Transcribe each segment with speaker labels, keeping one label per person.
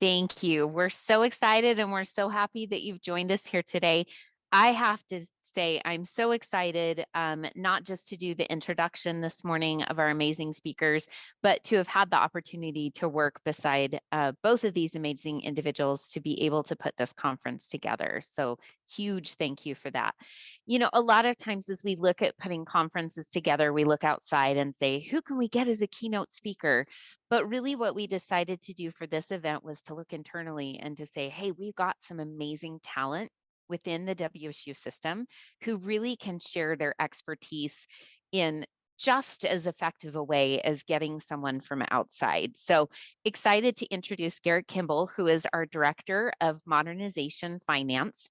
Speaker 1: Thank you. We're so excited and we're so happy that you've joined us here today. I have to say, I'm so excited, not just to do the introduction this morning of our amazing speakers, but to have had the opportunity to work beside both of these amazing individuals to be able to put this conference together. So, huge thank you for that. You know, a lot of times as we look at putting conferences together, we look outside and say, who can we get as a keynote speaker? But really, what we decided to do for this event was to look internally and to say, hey, we've got some amazing talent within the WSU system who really can share their expertise in just as effective a way as getting someone from outside. So excited to introduce Garrett Kimball, who is our Director of Modernization Finance.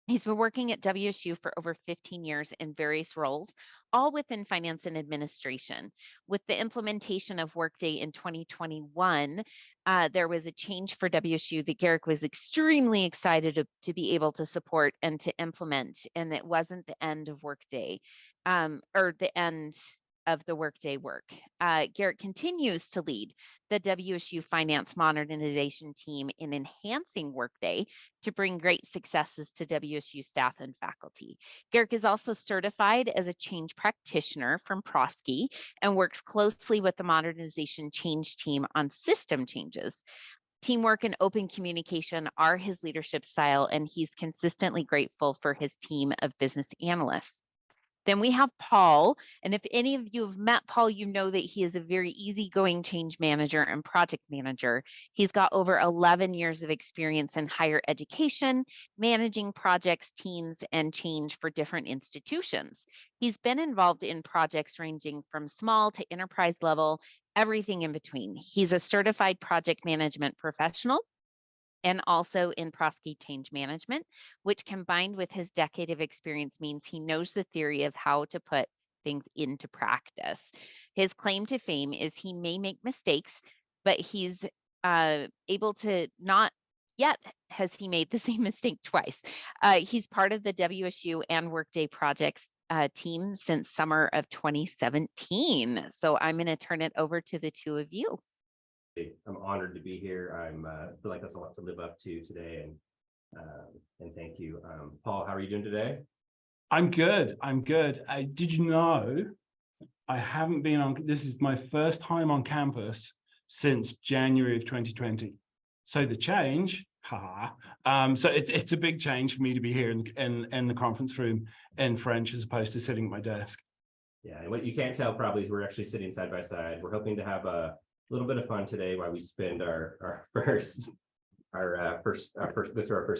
Speaker 1: He's been working at WSU for over 15 years in various roles, all within finance and administration. With the implementation of Workday in 2021, there was a change for WSU that Garrick was extremely excited to be able to support and to implement. And it wasn't the end of Workday or the end of the Workday work. Garrett continues to lead the WSU Finance Modernization team in enhancing Workday to bring great successes to WSU staff and faculty. Garrick is also certified as a change practitioner from Prosky and works closely with the modernization change team on system changes. Teamwork and open communication are his leadership style, and he's consistently grateful for his team of business analysts. Then we have Paul. And if any of you have met Paul, you know that he is a very easygoing change manager and project manager. He's got over 11 years of experience in higher education, managing projects, teams, and change for different institutions. He's been involved in projects ranging from small to enterprise level, everything in between. He's a certified project management professional and also in Prosky change management, which combined with his decade of experience means he knows the theory of how to put things into practice. His claim to fame is he may make mistakes, but he's able to not yet has he made the same mistake twice. He's part of the WSU and Workday projects team since summer of 2017. So I'm going to turn it over to the two of you.
Speaker 2: I'm honored to be here. I'm feel like that's a lot to live up to today, and thank you. Paul, how are you doing today?
Speaker 3: I'm good. I'm good. Did you know I haven't been on? This is my first time on campus since January of 2020. So the change, so it's a big change for me to be here in the conference room in French as opposed to sitting at my desk.
Speaker 2: Yeah, and what you can't tell probably is we're actually sitting side by side. We're hoping to have a little bit of fun today while we spend our first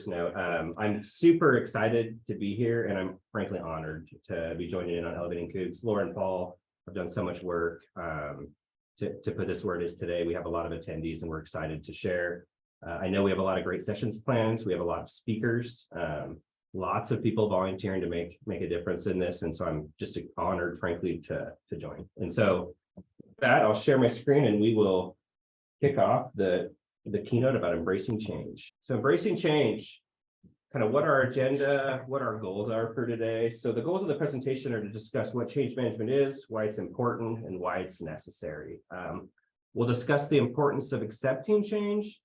Speaker 2: note. I'm super excited to be here, and I'm frankly honored to be joining in on Elevating Cougs. Laura and Paul have done so much work to put this where it is today. We have a lot of attendees, and we're excited to share. I know we have a lot of great sessions planned. We have a lot of speakers, lots of people volunteering to make a difference in this, and so I'm just honored, frankly, to join. And so that I'll share my screen and we will kick off the keynote about embracing change. So embracing change, kind of what our agenda, what our goals are for today. So the goals of the presentation are to discuss what change management is, why it's important, and why it's necessary. We'll discuss the importance of accepting change,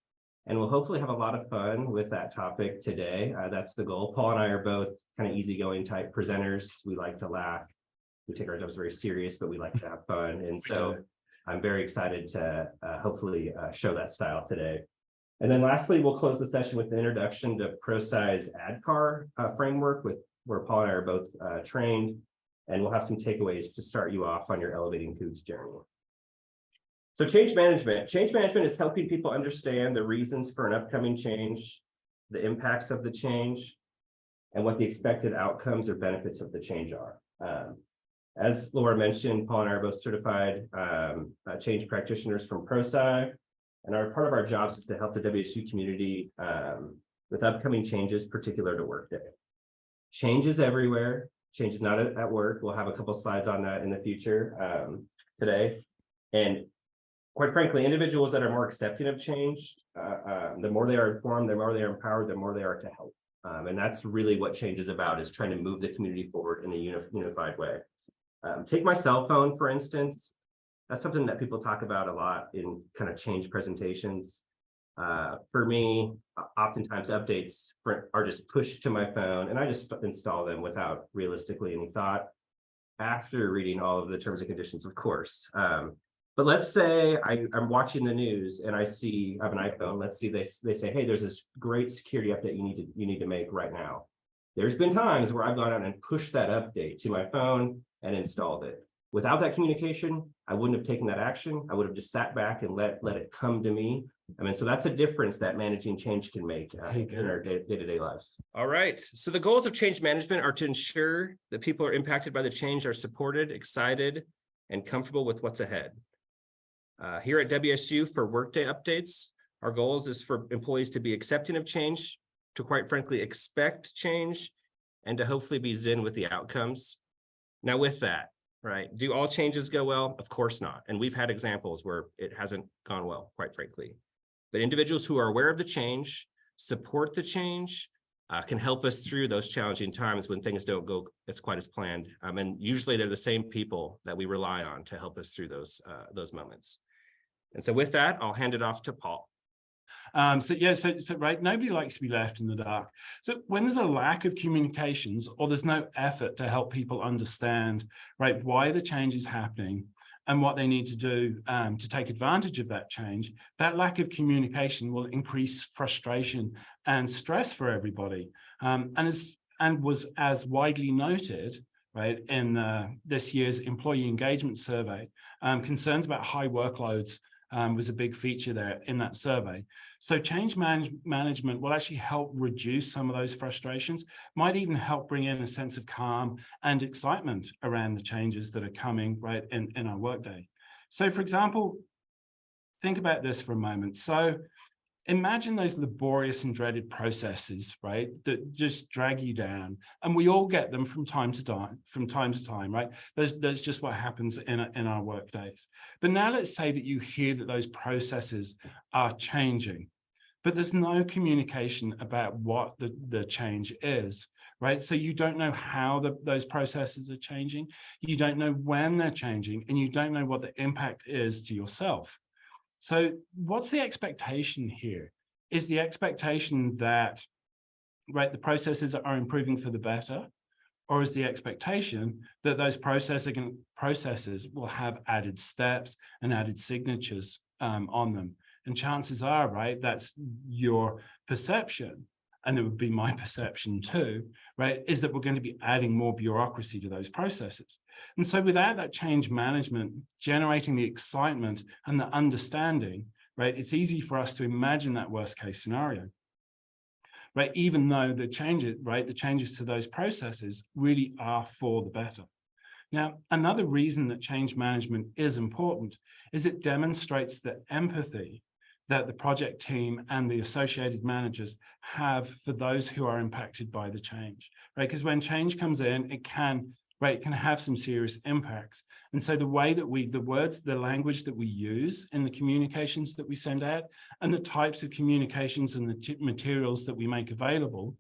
Speaker 2: and we'll hopefully have a lot of fun with that topic today. That's the goal. Paul and I are both kind of easygoing type presenters. We like to laugh. We take our jobs very serious, but we like to have fun. And so I'm very excited to hopefully show that style today. And then lastly, we'll close the session with an introduction to ProSci's ADKAR framework, where Paul and I are both trained, and we'll have some takeaways to start you off on your Elevating Cougs journey. So change management. Change management is helping people understand the reasons for an upcoming change, the impacts of the change, and what the expected outcomes or benefits of the change are. As Laura mentioned, Paul and I are both certified change practitioners from ProSci, and part of our jobs is to help the WSU community with upcoming changes particular to Workday. Change is everywhere. Change is not at work. We'll have a couple slides on that in the future today. And quite frankly, individuals that are more accepting of change, the more they are informed, the more they are empowered, the more they are to help. And that's really what change is about, is trying to move the community forward in a unified way. Take my cell phone, for instance. That's something that people talk about a lot in kind of change presentations. For me, oftentimes updates are just pushed to my phone and I just install them without realistically any thought after reading all of the terms and conditions, of course. But let's say I'm watching the news and I have an iPhone. Let's see, they say, hey, there's this great security update you need to make right now. There's been times where I've gone out and pushed that update to my phone and installed it. Without that communication, I wouldn't have taken that action. I would have just sat back and let it come to me. I mean, so that's a difference that managing change can make in our day-to-day lives. All right. So the goals of change management are to ensure that people are impacted by the change are supported, excited, and comfortable with what's ahead. Here at WSU for Workday updates, our goals is for employees to be accepting of change, to quite frankly expect change, and to hopefully be zen with the outcomes. Now with that, right, do all changes go well? Of course not. And we've had examples where it hasn't gone well, quite frankly. But individuals who are aware of the change, support the change, can help us through those challenging times when things don't go as quite as planned. And usually they're the same people that we rely on to help us through those moments. And so with that, I'll hand it off to Paul.
Speaker 3: So right, nobody likes to be left in the dark. So when there's a lack of communications or there's no effort to help people understand, right, why the change is happening and what they need to do to take advantage of that change, that lack of communication will increase frustration and stress for everybody. And was as widely noted, right, in this year's employee engagement survey, concerns about high workloads was a big feature there in that survey. So change management will actually help reduce some of those frustrations, might even help bring in a sense of calm and excitement around the changes that are coming right in our workday. So for example, think about this for a moment. So imagine those laborious and dreaded processes, right, that just drag you down, and we all get them from time to time, right? That's just what happens in our work days. But now let's say that you hear that those processes are changing, but there's no communication about what the change is, right? So you don't know how those processes are changing, you don't know when they're changing, and you don't know what the impact is to yourself. So what's the expectation here? Is the expectation that, right, the processes are improving for the better? Or is the expectation that those processes will have added steps and added signatures on them? And chances are, right, that's your perception, and it would be my perception too, right, is that we're going to be adding more bureaucracy to those processes. And so without that change management, generating the excitement and the understanding, right, it's easy for us to imagine that worst case scenario, right, even though the changes to those processes really are for the better. Now, another reason that change management is important is it demonstrates the empathy that the project team and the associated managers have for those who are impacted by the change, right? Because when change comes in, it can have some serious impacts. And so the way that the language that we use in the communications that we send out, and the types of communications and the materials that we make available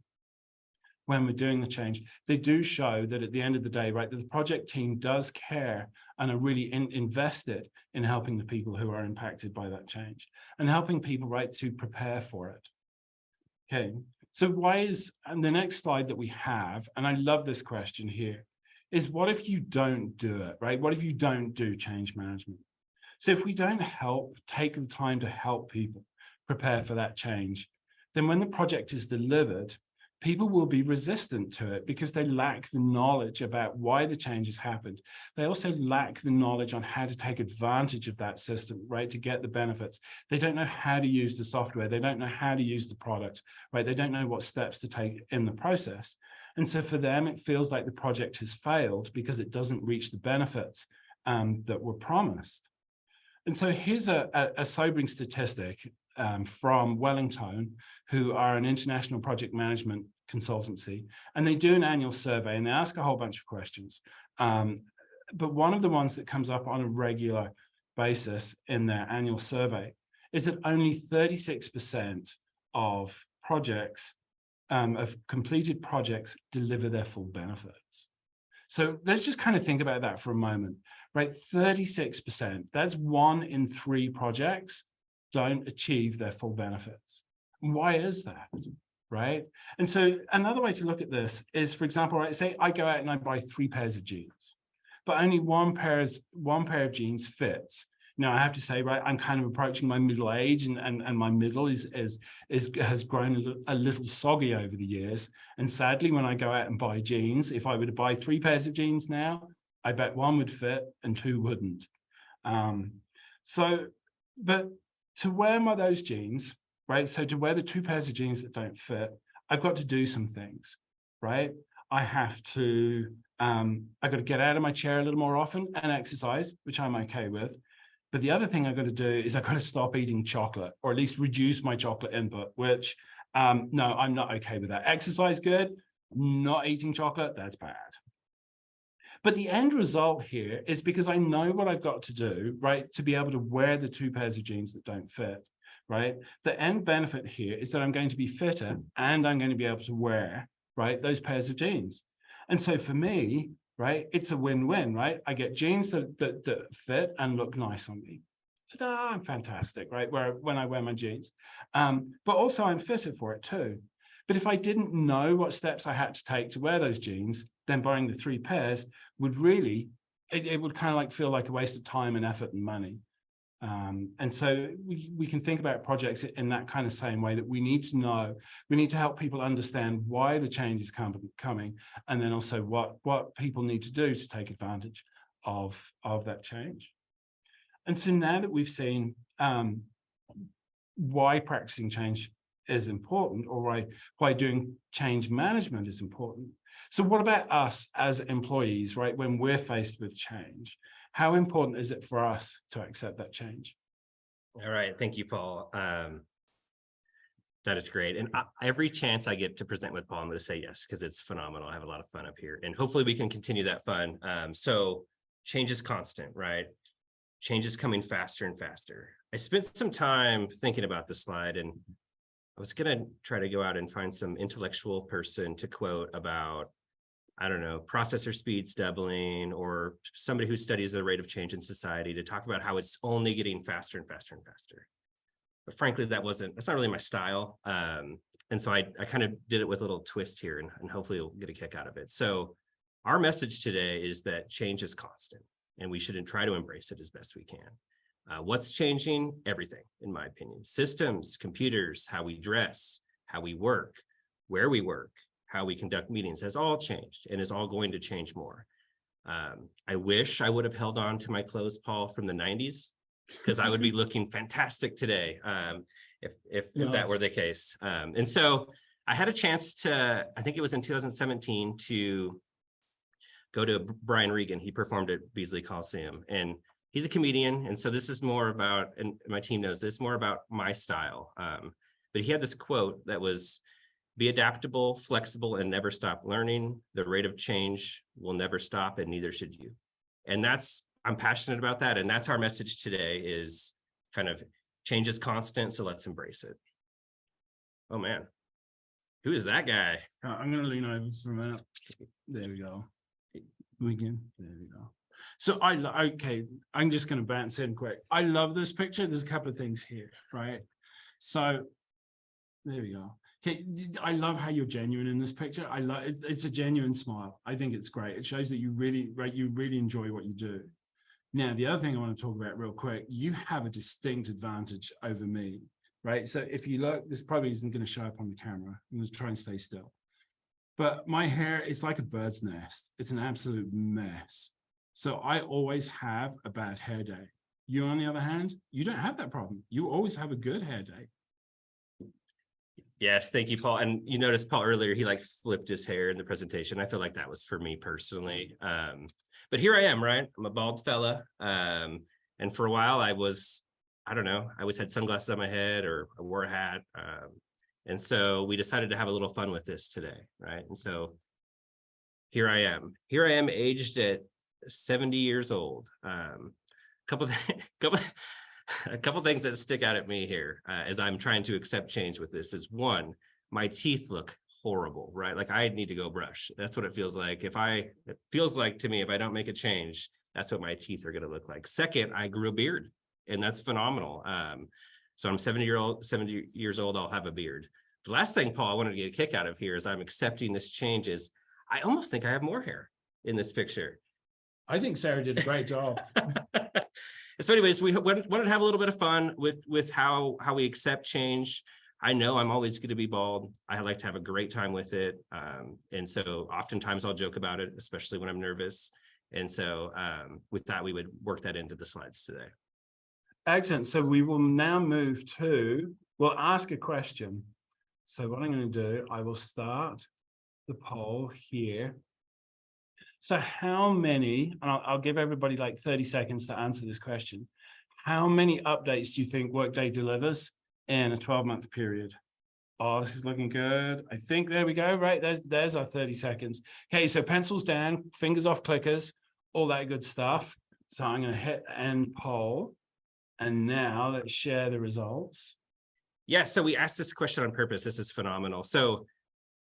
Speaker 3: when we're doing the change, they do show that at the end of the day, right, that the project team does care and are really invested in helping the people who are impacted by that change and helping people, right, to prepare for it. Okay, so and the next slide that we have, and I love this question here, is what if you don't do it, right? What if you don't do change management? So if we don't take the time to help people prepare for that change, then when the project is delivered, people will be resistant to it because they lack the knowledge about why the change has happened. They also lack the knowledge on how to take advantage of that system, right, to get the benefits. They don't know how to use the software. They don't know how to use the product, right? They don't know what steps to take in the process. And so for them, it feels like the project has failed because it doesn't reach the benefits that were promised. And so here's a sobering statistic from Wellington, who are an international project management consultancy, and they do an annual survey and they ask a whole bunch of questions. But one of the ones that comes up on a regular basis in their annual survey is that only 36% of projects, of completed projects, deliver their full benefits. So let's just kind of think about that for a moment, right? 36%, that's 1 in 3 projects don't achieve their full benefits. Why is that? Right? And so another way to look at this is, for example, right, say I go out and I buy 3 pairs of jeans, but only one pair of jeans fits. Now I have to say, right, I'm kind of approaching my middle age, and my middle has grown a little soggy over the years. And sadly, when I go out and buy jeans, if I were to buy 3 pairs of jeans now, I bet 1 would fit and 2 wouldn't. But to wear those jeans, right? So to wear the 2 pairs of jeans that don't fit, I've got to do some things, right? I've got to get out of my chair a little more often and exercise, which I'm okay with. But the other thing I've got to do is I've got to stop eating chocolate, or at least reduce my chocolate input, which, no, I'm not okay with that. Exercise, good. Not eating chocolate, that's bad. But the end result here is, because I know what I've got to do, right, to be able to wear the 2 pairs of jeans that don't fit, right? The end benefit here is that I'm going to be fitter and I'm going to be able to wear, right, those pairs of jeans. And so for me, right, it's a win-win, right? I get jeans that fit and look nice on me. Ta-da, I'm fantastic, right? When I wear my jeans. But also I'm fitter for it too. But if I didn't know what steps I had to take to wear those jeans, then buying the 3 pairs would really, it would kind of like feel like a waste of time and effort and money. And so we can think about projects in that kind of same way, that we need to help people understand why the change is coming, and then also what people need to do to take advantage of that change. And so now that we've seen why practicing change is important, or why doing change management is important. So what about us as employees, right? When we're faced with change, how important is it for us to accept that change?
Speaker 2: All right. Thank you, Paul. That is great. And every chance I get to present with Paul, I'm going to say yes, because it's phenomenal. I have a lot of fun up here, and hopefully we can continue that fun. So change is constant, right? Change is coming faster and faster. I spent some time thinking about this slide, and I was going to try to go out and find some intellectual person to quote about, I don't know, processor speeds doubling, or somebody who studies the rate of change in society, to talk about how it's only getting faster and faster and faster. But frankly, that's not really my style. And so I kind of did it with a little twist here, and hopefully you'll get a kick out of it. So our message today is that change is constant, and we should try to embrace it as best we can. What's changing? Everything, in my opinion. Systems, computers, how we dress, how we work, where we work, how we conduct meetings has all changed, and is all going to change more. I wish I would have held on to my clothes, Paul, from the 90s, because I would be looking fantastic today if that were the case. And so I had a chance to, I think it was in 2017, to go to Brian Regan. He performed at Beasley Coliseum, and he's a comedian. And so this is more about, and my team knows this, more about my style. But he had this quote that was, "Be adaptable, flexible, and never stop learning. The rate of change will never stop, and neither should you." And I'm passionate about that. And that's our message today, is kind of change is constant. So let's embrace it. Oh man, who is that guy?
Speaker 3: I'm going to lean over for a minute. There we go. There we go. So okay, I'm just going to bounce in quick. I love this picture. There's a couple of things here, right? So there we go. Okay, I love how you're genuine in this picture. I love it's a genuine smile. I think it's great. It shows that you really enjoy what you do. Now, the other thing I want to talk about real quick, you have a distinct advantage over me, right? So if you look, this probably isn't going to show up on the camera. I'm going to try and stay still. But my hair is like a bird's nest. It's an absolute mess. So I always have a bad hair day. You, on the other hand, you don't have that problem. You always have a good hair day.
Speaker 2: Yes, thank you, Paul. And you noticed Paul earlier, he like flipped his hair in the presentation. I feel like that was for me personally. But here I am, right? I'm a bald fella. And for a while I don't know, I always had sunglasses on my head, or I wore a hat. And so we decided to have a little fun with this today, right? And so here I am aged at 70 years old. A couple things that stick out at me here as I'm trying to accept change with this is, one, my teeth look horrible, right? Like I need to go brush. That's what it feels like. It feels like to me, if I don't make a change, that's what my teeth are going to look like. Second, I grew a beard, and that's phenomenal. So I'm 70 years old, I'll have a beard. The last thing, Paul, I wanted to get a kick out of here is I'm accepting this change is I almost think I have more hair in this picture.
Speaker 3: I think Sarah did a great job.
Speaker 2: So anyways, we wanted to have a little bit of fun with how we accept change. I know I'm always going to be bald. I like to have a great time with it. And so oftentimes I'll joke about it, especially when I'm nervous. And so with that, we would work that into the slides today.
Speaker 3: Excellent. So we will now move to, we'll ask a question. So what I'm going to do, I will start the poll here. So how many, and I'll give everybody like 30 seconds to answer this question. How many updates do you think Workday delivers in a 12-month period? Oh, this is looking good. I think there we go, right? There's our 30 seconds. Okay, so pencils down, fingers off clickers, all that good stuff. So I'm going to hit end poll. And now let's share the results.
Speaker 2: Yeah, so we asked this question on purpose. This is phenomenal. So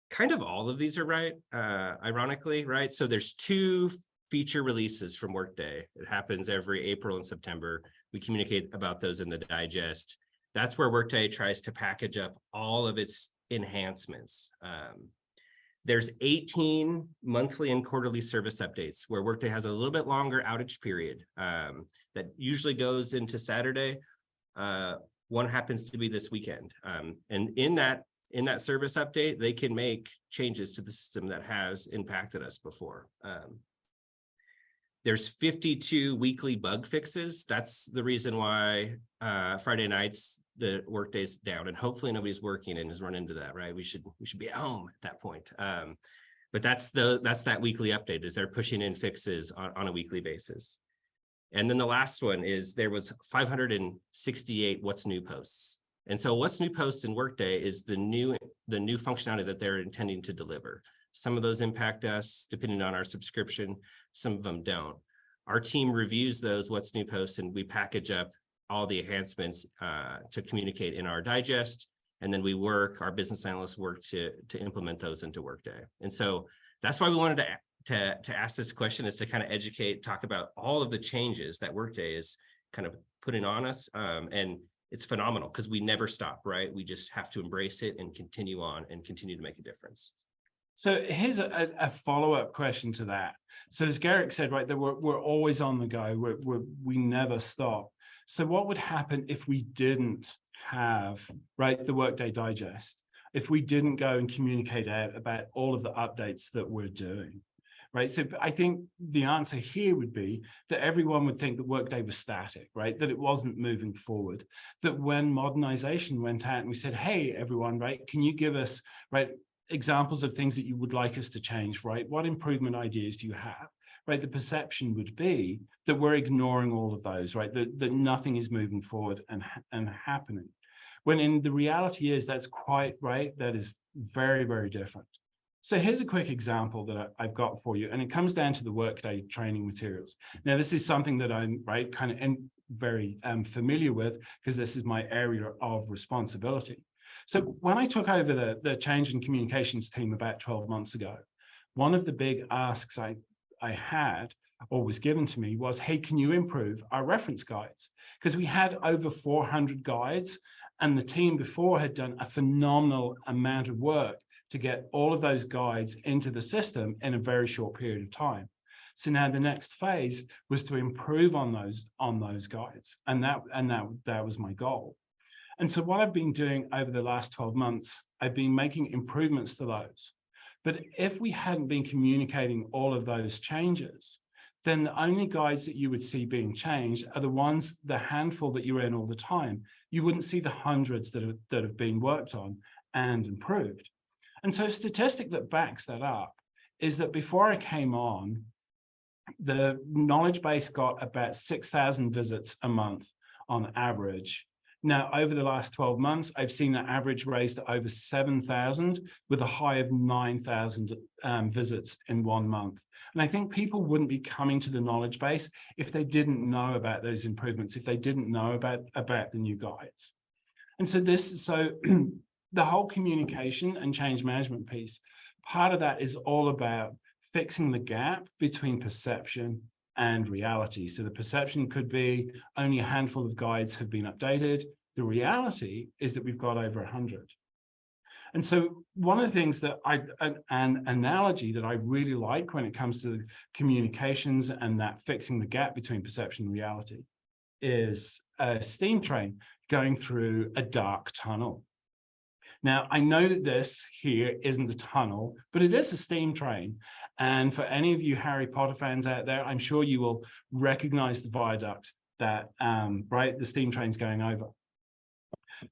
Speaker 2: kind of all of these are right, ironically, right? So there's 2 feature releases from Workday. It happens every April and September. We communicate about those in the digest. That's where Workday tries to package up all of its enhancements. There's 18 monthly and quarterly service updates where Workday has a little bit longer outage period that usually goes into Saturday. One happens to be this weekend. And in that service update, they can make changes to the system that has impacted us before. There's 52 weekly bug fixes. That's the reason why Friday nights the Workday's down, and hopefully nobody's working and has run into that, right? We should be at home at that point. But that's that weekly update, is they're pushing in fixes on a weekly basis. And then the last one is there was 568 what's new posts. And so what's new posts in Workday is the new functionality that they're intending to deliver. Some of those impact us depending on our subscription, some of them don't. Our team reviews those what's new posts, and we package up all the enhancements to communicate in our digest. And then our business analysts work to implement those into Workday. And so that's why we wanted to ask this question, is to kind of educate, talk about all of the changes that Workday is kind of putting on us. And it's phenomenal because we never stop, right? We just have to embrace it and continue on and continue to make a difference.
Speaker 3: So here's a follow-up question to that. So as Garrick said, right, that we're always on the go. We never stop. So what would happen if we didn't have, right, the Workday Digest? If we didn't go and communicate out about all of the updates that we're doing, right? So I think the answer here would be that everyone would think that Workday was static, right? That it wasn't moving forward. That when modernization went out and we said, hey, everyone, right, can you give us, right, examples of things that you would like us to change, right? What improvement ideas do you have? Right, the perception would be that we're ignoring all of those, right? That nothing is moving forward and happening. When in the reality is that's quite right. That is very, very different. So here's a quick example that I've got for you, and it comes down to the Workday training materials. Now, this is something that I'm kind of very familiar with because this is my area of responsibility. So when I took over the change and communications team about 12 months ago, one of the big asks I had, or was given to me, was, hey, can you improve our reference guides? Because we had over 400 guides, and the team before had done a phenomenal amount of work to get all of those guides into the system in a very short period of time. So now the next phase was to improve on those guides, and that was my goal. And so what I've been doing over the last 12 months, I've been making improvements to those. But if we hadn't been communicating all of those changes, then the only guides that you would see being changed are the ones, the handful that you're in all the time. You wouldn't see the hundreds that have been worked on and improved. And so a statistic that backs that up is that before I came on, the knowledge base got about 6,000 visits a month on average. Now, over the last 12 months, I've seen that average raised to over 7,000 with a high of 9,000 visits in 1 month. And I think people wouldn't be coming to the knowledge base if they didn't know about those improvements, if they didn't know about the new guides. And so the whole communication and change management piece, part of that is all about fixing the gap between perception and reality. So the perception could be only a handful of guides have been updated. The reality is that we've got over 100. And so one of the things that an analogy that I really like when it comes to communications and that fixing the gap between perception and reality is a steam train going through a dark tunnel. Now, I know that this here isn't a tunnel, but it is a steam train. And for any of you Harry Potter fans out there, I'm sure you will recognize the viaduct that, right, the steam train's going over.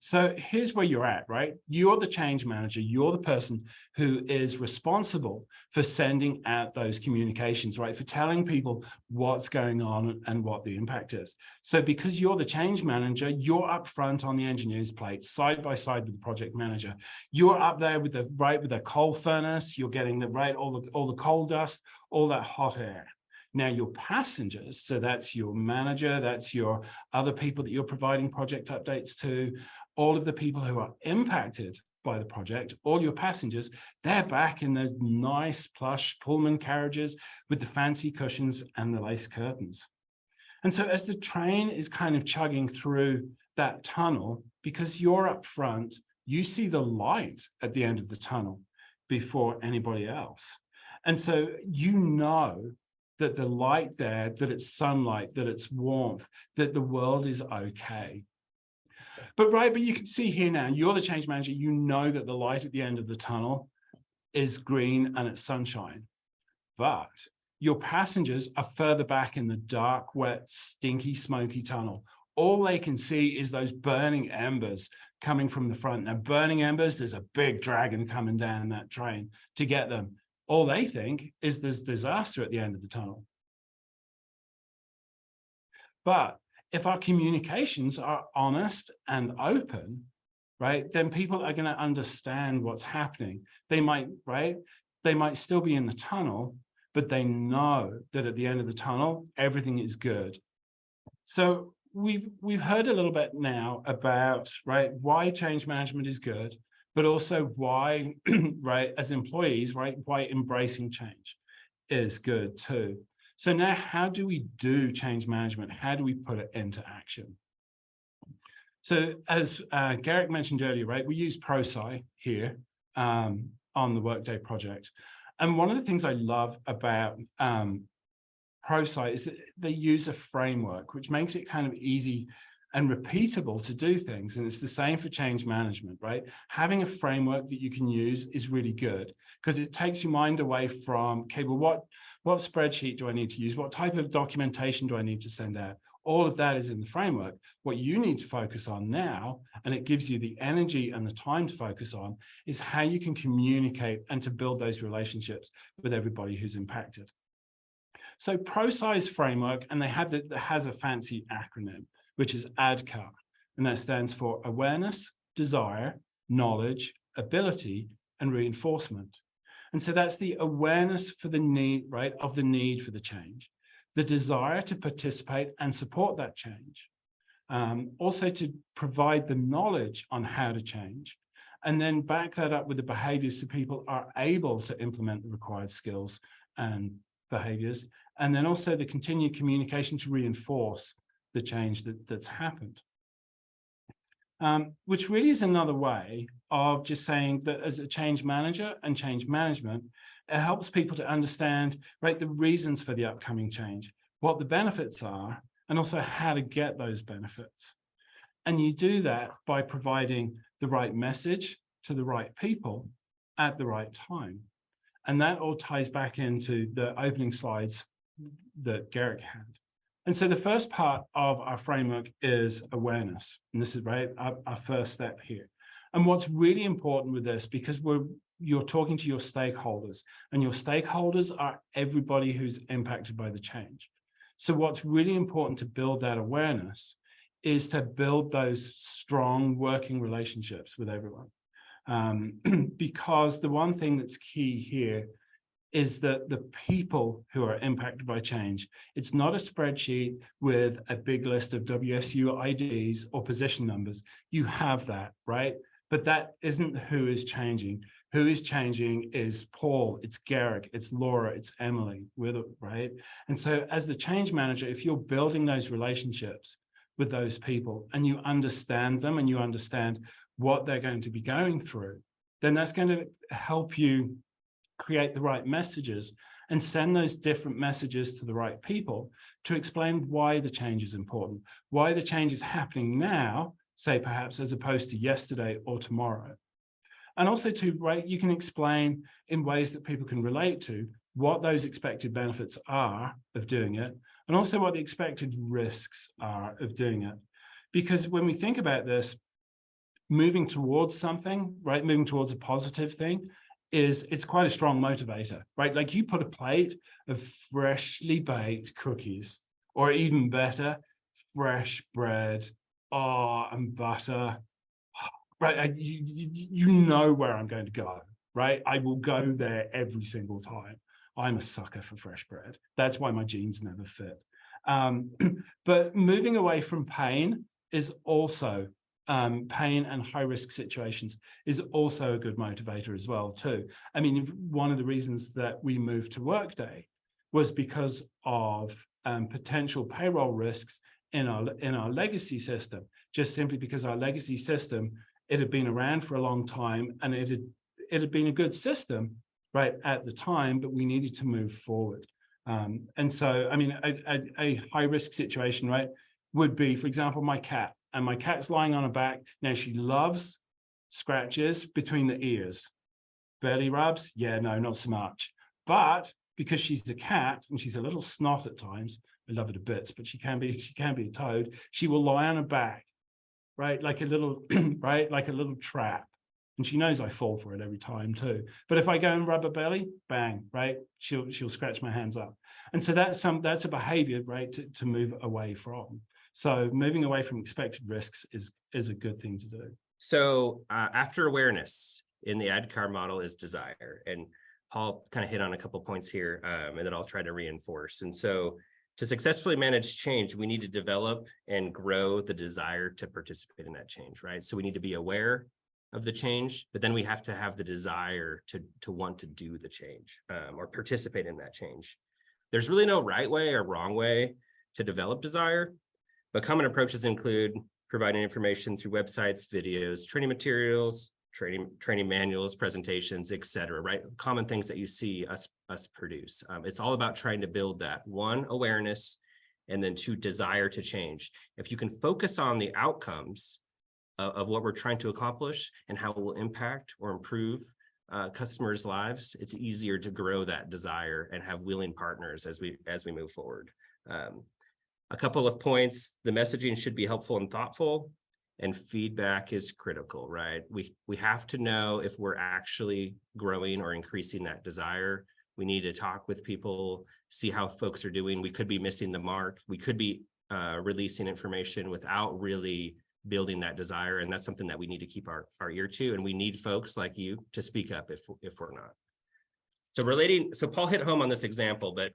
Speaker 3: So here's where you're at, right? You're the change manager. You're the person who is responsible for sending out those communications, right? For telling people what's going on and what the impact is. So because you're the change manager, you're up front on the engineer's plate, side by side with the project manager. You're up there with the coal furnace. You're getting all the coal dust, all that hot air. Now, your passengers, so that's your manager, that's your other people that you're providing project updates to, all of the people who are impacted by the project, all your passengers, they're back in the nice plush Pullman carriages with the fancy cushions and the lace curtains. And so as the train is kind of chugging through that tunnel, because you're up front, you see the light at the end of the tunnel before anybody else. And so you know that the light there, that it's sunlight, that it's warmth, that the world is okay. But you can see here now, you're the change manager, you know that the light at the end of the tunnel is green and it's sunshine. But your passengers are further back in the dark, wet, stinky, smoky tunnel. All they can see is those burning embers coming from the front. Now, burning embers, there's a big dragon coming down that train to get them. All they think is there's disaster at the end of the tunnel. But if our communications are honest and open, right, then people are going to understand what's happening. They might, right, they might still be in the tunnel, but they know that at the end of the tunnel, everything is good. So we've heard a little bit now about, right, why change management is good, but also why, right, as employees, right, why embracing change is good too. So now, how do we do change management? How do we put it into action? So as Garrick mentioned earlier, right, we use ProSci here on the Workday project. And one of the things I love about ProSci is that they use a framework, which makes it kind of easy and repeatable to do things. And it's the same for change management, right? Having a framework that you can use is really good because it takes your mind away from, okay, well, what spreadsheet do I need to use? What type of documentation do I need to send out? All of that is in the framework. What you need to focus on now, and it gives you the energy and the time to focus on, is how you can communicate and to build those relationships with everybody who's impacted. So ProSci's framework, and it has a fancy acronym, which is ADKAR, and that stands for awareness, desire, knowledge, ability, and reinforcement. And so that's the awareness for the need, right, of the need for the change, the desire to participate and support that change, also to provide the knowledge on how to change, and then back that up with the behaviors so people are able to implement the required skills and behaviors, and then also the continued communication to reinforce the change that's happened. Which really is another way of just saying that as a change manager and change management, it helps people to understand, right, the reasons for the upcoming change, what the benefits are, and also how to get those benefits. And you do that by providing the right message to the right people at the right time. And that all ties back into the opening slides that Garrick had. And so the first part of our framework is awareness. And this is right, our first step here. And what's really important with this, because you're talking to your stakeholders, and your stakeholders are everybody who's impacted by the change. So what's really important to build that awareness is to build those strong working relationships with everyone. Because the one thing that's key here is that the people who are impacted by change, it's not a spreadsheet with a big list of WSU IDs or position numbers. You have that, right? But that isn't who is changing. Who is changing is Paul, it's Garrick, it's Laura, it's Emily, right? And so as the change manager, if you're building those relationships with those people and you understand them and you understand what they're going to be going through, then that's going to help you create the right messages and send those different messages to the right people to explain why the change is important, why the change is happening now, say perhaps as opposed to yesterday or tomorrow. And also you can explain in ways that people can relate to what those expected benefits are of doing it, and also what the expected risks are of doing it. Because when we think about this, moving towards something, right, moving towards a positive thing, it's quite a strong motivator, right? Like you put a plate of freshly baked cookies, or even better, fresh bread, and butter, right? You know where I'm going to go, right? I will go there every single time. I'm a sucker for fresh bread. That's why my jeans never fit. But moving away from pain is also pain and high-risk situations is also a good motivator as well too. I mean, one of the reasons that we moved to Workday was because of potential payroll risks in our legacy system, just simply because our legacy system, it had been around for a long time and it had been a good system, right, at the time, but we needed to move forward. And so, I mean, a high-risk situation, right, would be, for example, my cat. And my cat's lying on her back. Now, she loves scratches between the ears. Belly rubs? Yeah, no, not so much. But because she's a cat and she's a little snot at times, I love her to bits, but she can be a toad. She will lie on her back, right, like a little, right, like a little trap. And she knows I fall for it every time too. But if I go and rub her belly, bang, right, she'll scratch my hands up. And so that's a behavior, right, to move away from. So moving away from expected risks is a good thing to do.
Speaker 2: So after awareness in the ADKAR model is desire. And Paul kind of hit on a couple points here, and then I'll try to reinforce. And so to successfully manage change, we need to develop and grow the desire to participate in that change, right? So we need to be aware of the change, but then we have to have the desire to want to do the change or participate in that change. There's really no right way or wrong way to develop desire, but common approaches include providing information through websites, videos, training materials, training manuals, presentations, etc. Right? Common things that you see us produce. It's all about trying to build that one, awareness, and then two, desire to change. If you can focus on the outcomes of what we're trying to accomplish and how it will impact or improve customers' lives, it's easier to grow that desire and have willing partners as we move forward. A couple of points: the messaging should be helpful and thoughtful, and feedback is critical, right? We have to know if we're actually growing or increasing that desire. We need to talk with people, see how folks are doing. We could be missing the mark. We could be releasing information without really building that desire, and that's something that we need to keep our ear to, and we need folks like you to speak up if we're not. So Paul hit home on this example, but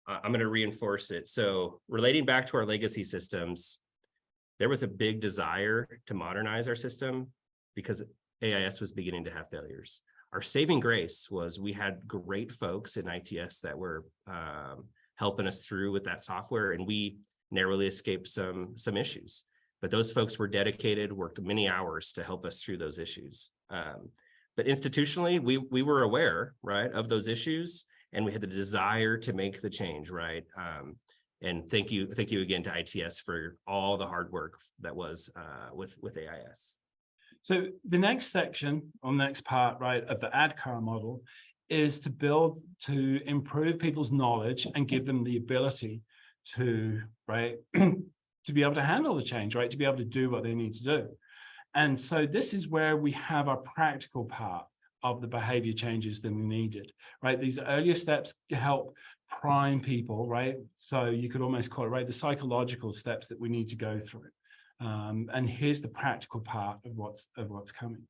Speaker 2: I'm going to reinforce it. So relating back to our legacy systems, there was a big desire to modernize our system because AIS was beginning to have failures. Our saving grace was we had great folks in ITS that were helping us through with that software, and we narrowly escaped some issues. But those folks were dedicated, worked many hours to help us through those issues. But institutionally, we were aware, right, of those issues, and we had the desire to make the change, right? And thank you again to ITS for all the hard work that was with AIS.
Speaker 3: So the next section, or next part, right, of the ADKAR model is to improve people's knowledge and give them the ability to, right, to be able to handle the change, right, to be able to do what they need to do. And so this is where we have our practical part of the behavior changes that we needed, right? These earlier steps help prime people, right? So you could almost call it, right, the psychological steps that we need to go through. And here's the practical part of what's coming.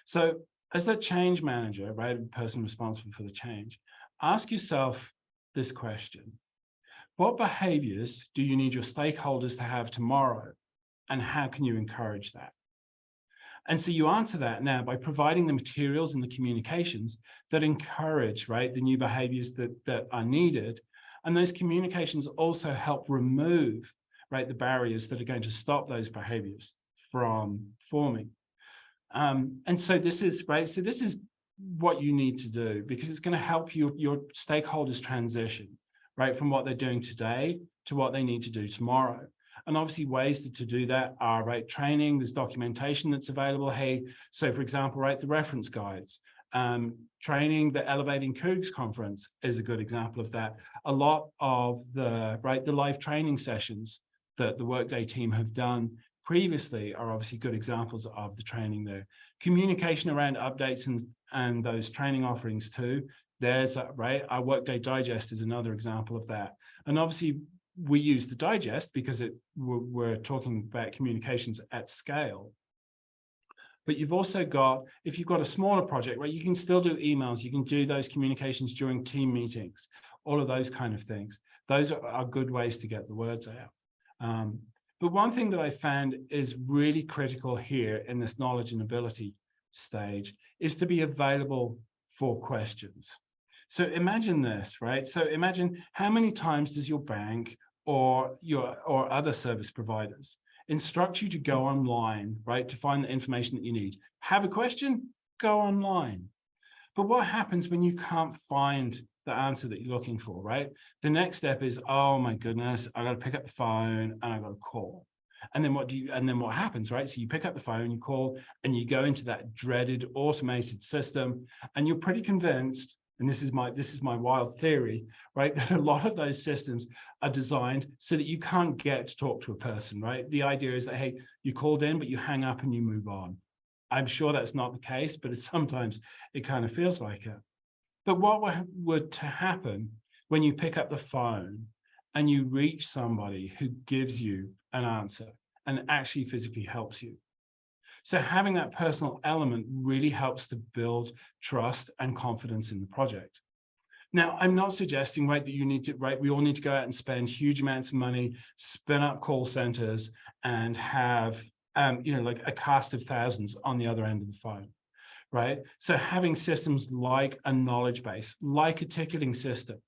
Speaker 3: So as the change manager, right, the person responsible for the change, ask yourself this question: what behaviors do you need your stakeholders to have tomorrow, and how can you encourage that? And so you answer that now by providing the materials and the communications that encourage, right, the new behaviors that are needed. And those communications also help remove, right, the barriers that are going to stop those behaviors from forming. And so this is, right, so this is what you need to do, because it's going to help your stakeholders transition, right, from what they're doing today to what they need to do tomorrow. And obviously ways to do that are, right, training, there's documentation that's available. Hey, so for example, right, the reference guides, training, the Elevating Cougs conference is a good example of that. A lot of the, right, the live training sessions that the Workday team have done previously are obviously good examples of the training there. Communication around updates and those training offerings too. There's, right, our Workday Digest is another example of that. And obviously we use the digest because we're talking about communications at scale. But you've also got, if you've got a smaller project, right, you can still do emails, you can do those communications during team meetings, all of those kind of things. Those are good ways to get the words out. But one thing that I found is really critical here in this knowledge and ability stage is to be available for questions. So imagine this, right? So imagine how many times does your bank or other service providers instruct you to go online, right, to find the information that you need? Have a question? Go online. But what happens when you can't find the answer that you're looking for, right? The next step is, oh my goodness, I got to pick up the phone and I got to call. And then what happens, right? So you pick up the phone, you call, and you go into that dreaded automated system, and you're pretty convinced, and this is my wild theory, right, that a lot of those systems are designed so that you can't get to talk to a person, right? The idea is that, hey, you called in, but you hang up and you move on. I'm sure that's not the case, but sometimes it kind of feels like it. But what would to happen when you pick up the phone and you reach somebody who gives you an answer and actually physically helps you? So having that personal element really helps to build trust and confidence in the project. Now, I'm not suggesting, right, that you need to, right, we all need to go out and spend huge amounts of money, spin up call centers and have, like a cast of thousands on the other end of the phone, right? So having systems like a knowledge base, like a ticketing system,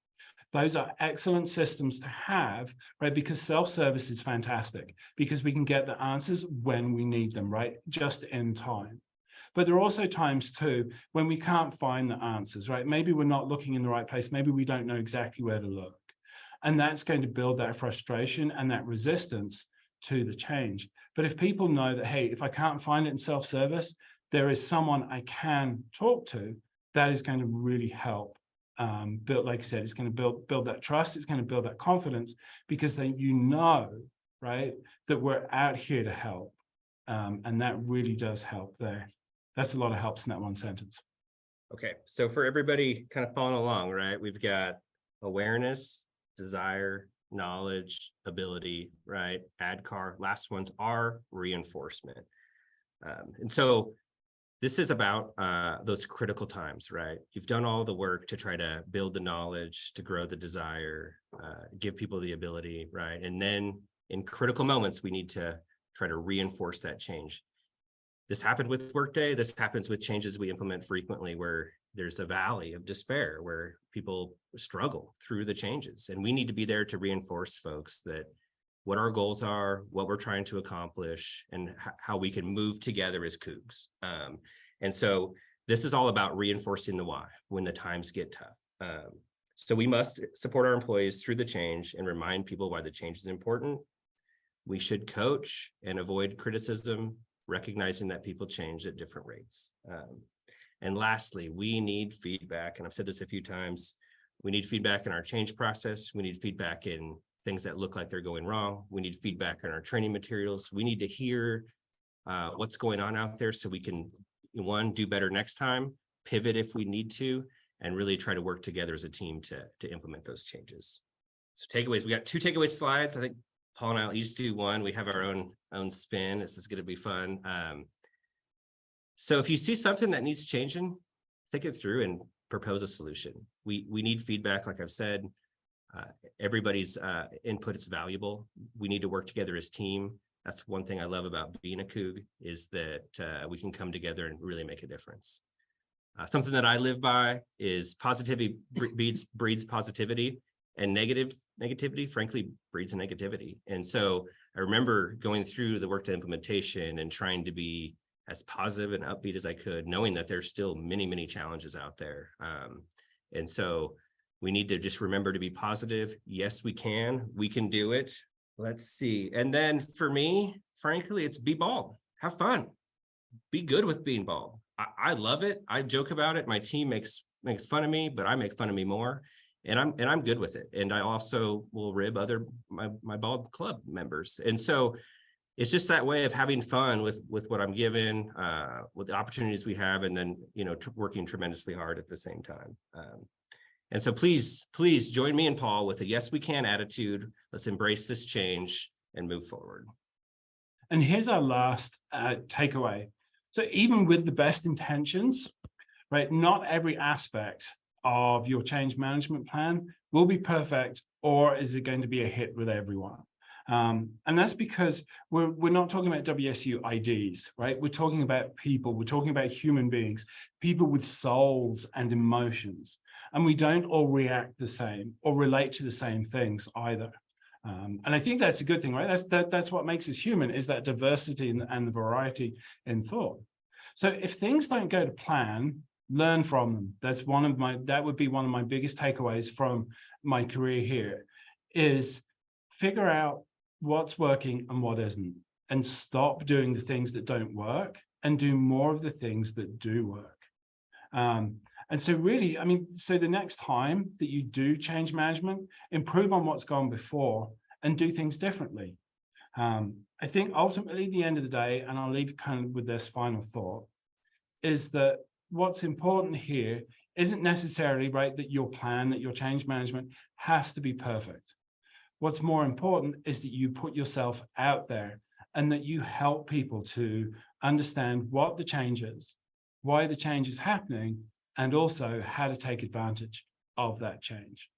Speaker 3: those are excellent systems to have, right? Because self-service is fantastic because we can get the answers when we need them, right? Just in time. But there are also times too when we can't find the answers, right? Maybe we're not looking in the right place. Maybe we don't know exactly where to look. And that's going to build that frustration and that resistance to the change. But if people know that, hey, if I can't find it in self-service, there is someone I can talk to, that is going to really help. Build, like I said, it's going to build that trust, it's going to build that confidence, because then you know, right, that we're out here to help. And that really does help there. That's a lot of helps in that one sentence.
Speaker 2: Okay, so for everybody kind of following along, right, we've got awareness, desire, knowledge, ability, right, ADKAR. Last ones are reinforcement. And so this is about those critical times, right? You've done all the work to try to build the knowledge, to grow the desire, give people the ability, right? And then in critical moments, we need to try to reinforce that change. This happened with Workday. This happens with changes we implement frequently, where there's a valley of despair, where people struggle through the changes. And we need to be there to reinforce folks that what our goals are, what we're trying to accomplish, and how we can move together as Cougs. And so this is all about reinforcing the why when the times get tough. So we must support our employees through the change and remind people why the change is important. We should coach and avoid criticism, recognizing that people change at different rates. And lastly, we need feedback. And I've said this a few times. We need feedback in our change process. We need feedback in things that look like they're going wrong. We need feedback in our training materials. We need to hear what's going on out there so we can, one, do better next time, pivot if we need to, and really try to work together as a team to implement those changes. So takeaways, we got 2 takeaway slides. I think Paul and I'll each do one. We have our own spin. This is going to be fun. So if you see something that needs changing, think it through and propose a solution. We need feedback, like I've said. Everybody's input is valuable. We need to work together as a team. That's one thing I love about being a Coug, is that we can come together and really make a difference. Something that I live by is positivity breeds positivity. And negativity, frankly, breeds negativity. And so I remember going through the Workday implementation and trying to be as positive and upbeat as I could, knowing that there's still many, many challenges out there. And so we need to just remember to be positive. Yes, we can do it. Let's see. And then for me, frankly, it's be bald, have fun, be good with being bald. I love it. I joke about it. My team makes fun of me, but I make fun of me more. And I'm good with it. And I also will rib my bald club members. And so it's just that way of having fun with what I'm given, with the opportunities we have, and then, working tremendously hard at the same time. And so please join me and Paul with a yes, we can attitude. Let's embrace this change and move forward.
Speaker 3: And here's our last takeaway. So even with the best intentions, right, not every aspect of your change management plan will be perfect, or is it going to be a hit with everyone? And that's because we're not talking about WSU IDs, right? We're talking about people, we're talking about human beings, people with souls and emotions. And we don't all react the same or relate to the same things either. And I think that's a good thing, right? That's what makes us human, is that diversity and the variety in thought. So if things don't go to plan, learn from them. That would be one of my biggest takeaways from my career here, is figure out what's working and what isn't, and stop doing the things that don't work and do more of the things that do work. And so really, so the next time that you do change management, improve on what's gone before and do things differently. I think ultimately, at the end of the day, and I'll leave kind of with this final thought, is that what's important here isn't necessarily, right, that your plan, that your change management has to be perfect. What's more important is that you put yourself out there and that you help people to understand what the change is, why the change is happening, and also how to take advantage of that change.